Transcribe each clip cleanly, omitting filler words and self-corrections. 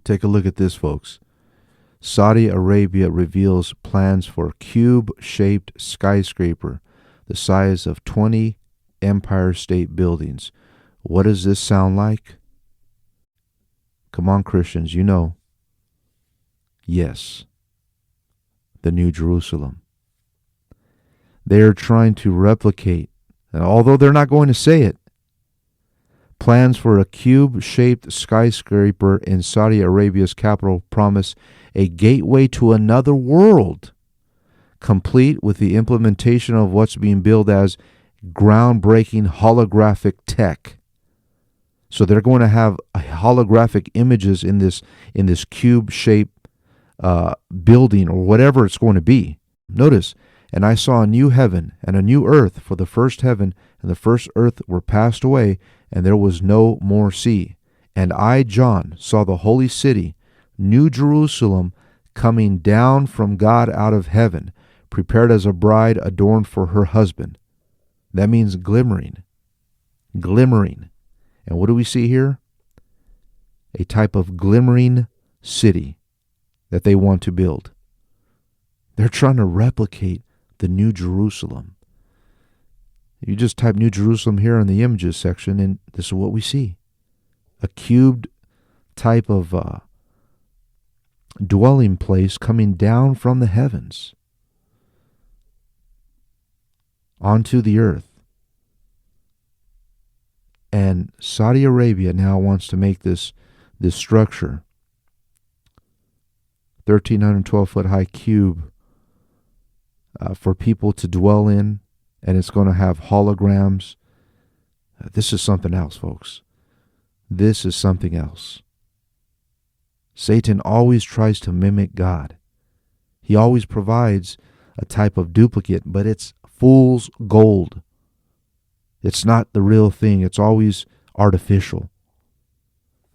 Take a look at this, folks. Saudi Arabia reveals plans for a cube-shaped skyscraper the size of 20 Empire State Buildings. What does this sound like? Come on, Christians, you know. Yes, the New Jerusalem. They are trying to replicate, and although they're not going to say it, plans for a cube-shaped skyscraper in Saudi Arabia's capital promise a gateway to another world, complete with the implementation of what's being billed as groundbreaking holographic tech. So they're going to have holographic images in this cube-shaped building or whatever it's going to be. Notice, and I saw a new heaven and a new earth, for the first heaven and the first earth were passed away, and there was no more sea. And I, John, saw the holy city, New Jerusalem, coming down from God out of heaven, prepared as a bride adorned for her husband. That means glimmering. Glimmering. And what do we see here? A type of glimmering city that they want to build. They're trying to replicate the New Jerusalem. You just type New Jerusalem here in the images section, and this is what we see. A cubed type of dwelling place coming down from the heavens onto the earth. And Saudi Arabia now wants to make this structure, 1,312-foot high cube, for people to dwell in, and it's going to have holograms. This is something else, folks. This is something else. Satan always tries to mimic God. He always provides a type of duplicate, but it's fool's gold. It's not the real thing. It's always artificial.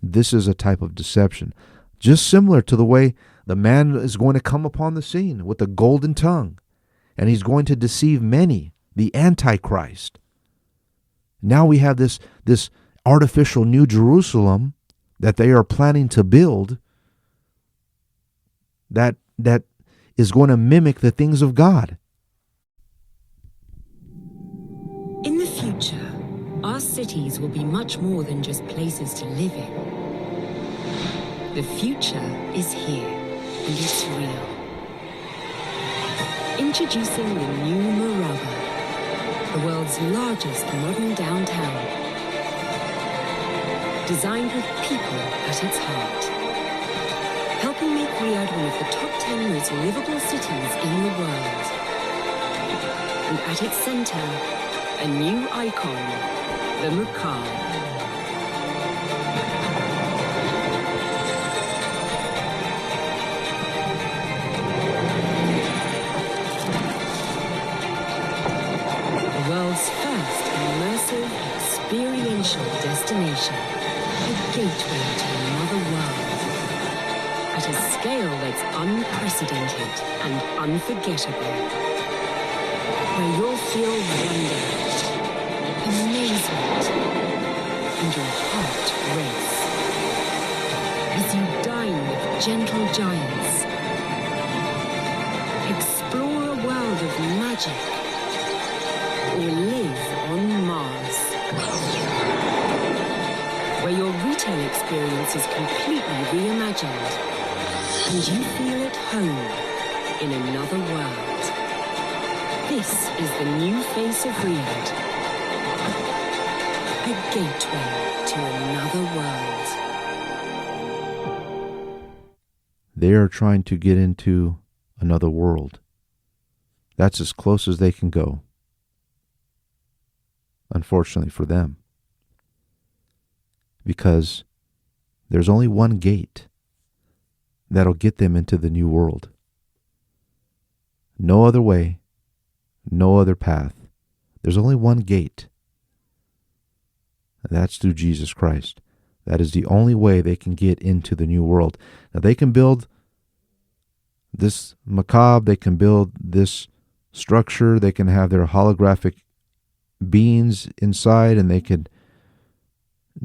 This is a type of deception, just similar to the way the man is going to come upon the scene with a golden tongue, and he's going to deceive many, the Antichrist. Now we have this artificial New Jerusalem that they are planning to build that is going to mimic the things of God. In the future, our cities will be much more than just places to live in. The future is here, and it's real. Introducing the new Maraba, the world's largest modern downtown. Designed with people at its heart. Helping make Riyadh one of the top 10 most livable cities in the world. And at its center, a new icon, the Maqam. The world's first immersive, experiential destination. A gateway to another world. At a scale that's unprecedented and unforgettable. Where you'll feel wonder, amazement, and your heart race. As you dine with gentle giants. Explore a world of magic. Or live on Mars. Where your retail experience is completely reimagined, and you feel at home in another world. This is the new face of Riyadh. A gateway to another world. They are trying to get into another world. That's as close as they can go. Unfortunately for them. Because there's only one gate that'll get them into the new world. No other way, no other path. There's only one gate. And that's through Jesus Christ. That is the only way they can get into the new world. Now they can build this macabre, they can build this structure, they can have their holographic beings inside, and they can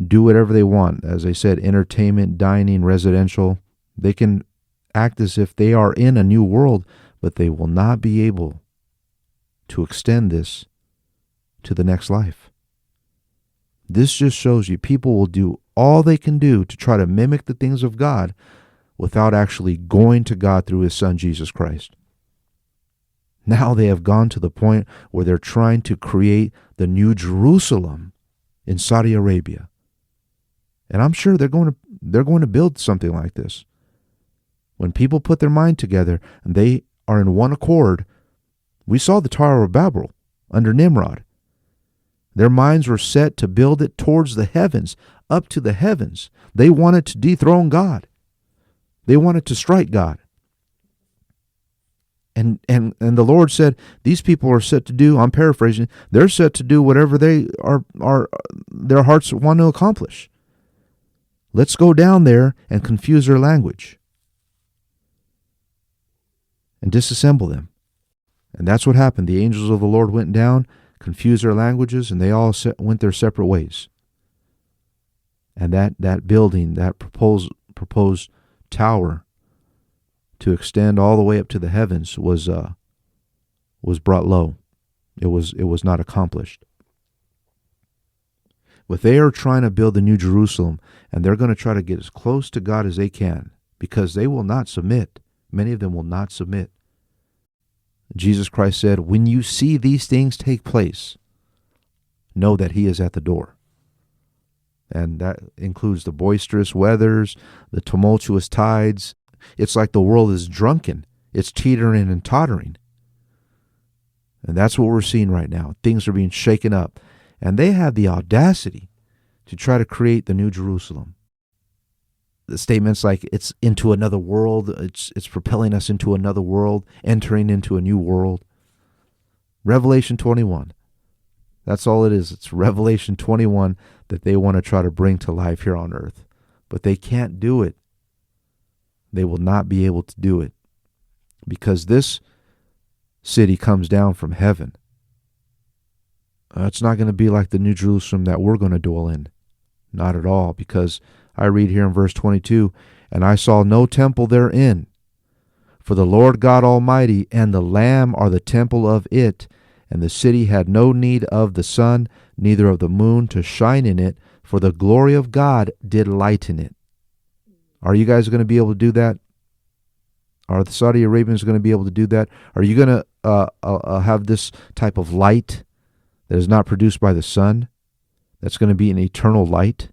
do whatever they want. As I said, entertainment, dining, residential. They can act as if they are in a new world, but they will not be able to extend this to the next life. This just shows you people will do all they can do to try to mimic the things of God without actually going to God through his son, Jesus Christ. Now they have gone to the point where they're trying to create the new Jerusalem in Saudi Arabia. And I'm sure they're going to build something like this. When people put their mind together and they are in one accord, we saw the Tower of Babel under Nimrod. Their minds were set to build it towards the heavens, up to the heavens. They wanted to dethrone God. They wanted to strike God. And the Lord said, these people are set to do, I'm paraphrasing, they're set to do whatever they are their hearts want to accomplish. Let's go down there and confuse their language and disassemble them. And that's what happened. The angels of the Lord went down, confused their languages, and they all went their separate ways. And that building, that proposed tower to extend all the way up to the heavens was brought low. It was not accomplished. But they are trying to build the new Jerusalem, and they're going to try to get as close to God as they can, because they will not submit. Many of them will not submit. Jesus Christ said, when you see these things take place, know that he is at the door. And that includes the boisterous weathers, the tumultuous tides. It's like the world is drunken. It's teetering and tottering. And that's what we're seeing right now. Things are being shaken up. And they have the audacity to try to create the new Jerusalem. The statements like it's into another world, it's propelling us into another world, entering into a new world. Revelation 21. That's all it is. It's Revelation 21 that they want to try to bring to life here on earth. But they can't do it. They will not be able to do it, because this city comes down from heaven. It's not going to be like the New Jerusalem that we're going to dwell in. Not at all, because I read here in verse 22, and I saw no temple therein, for the Lord God Almighty and the Lamb are the temple of it, and the city had no need of the sun, neither of the moon to shine in it, for the glory of God did lighten it. Are you guys going to be able to do that? Are the Saudi Arabians going to be able to do that? Are you going to have this type of light that is not produced by the sun? That's going to be an eternal light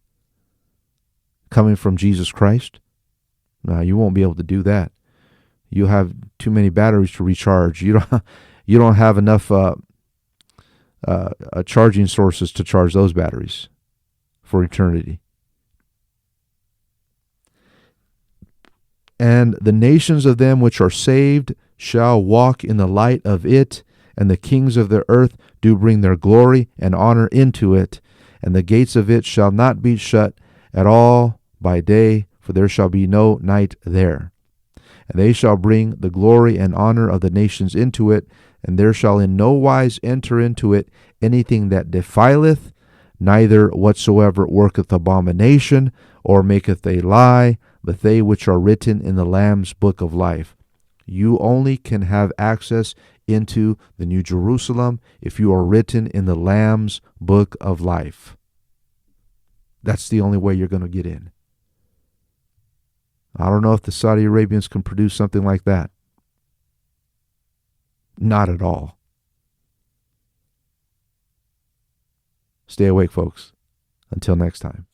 coming from Jesus Christ? No, you won't be able to do that. You have too many batteries to recharge. You don't have enough charging sources to charge those batteries for eternity. And the nations of them which are saved shall walk in the light of it, and the kings of the earth do bring their glory and honor into it, and the gates of it shall not be shut at all by day, for there shall be no night there. And they shall bring the glory and honor of the nations into it, and there shall in no wise enter into it anything that defileth, neither whatsoever worketh abomination, or maketh a lie, but they which are written in the Lamb's book of life. You only can have access into the New Jerusalem if you are written in the Lamb's book of life. That's the only way you're going to get in. I don't know if the Saudi Arabians can produce something like that. Not at all. Stay awake, folks. Until next time.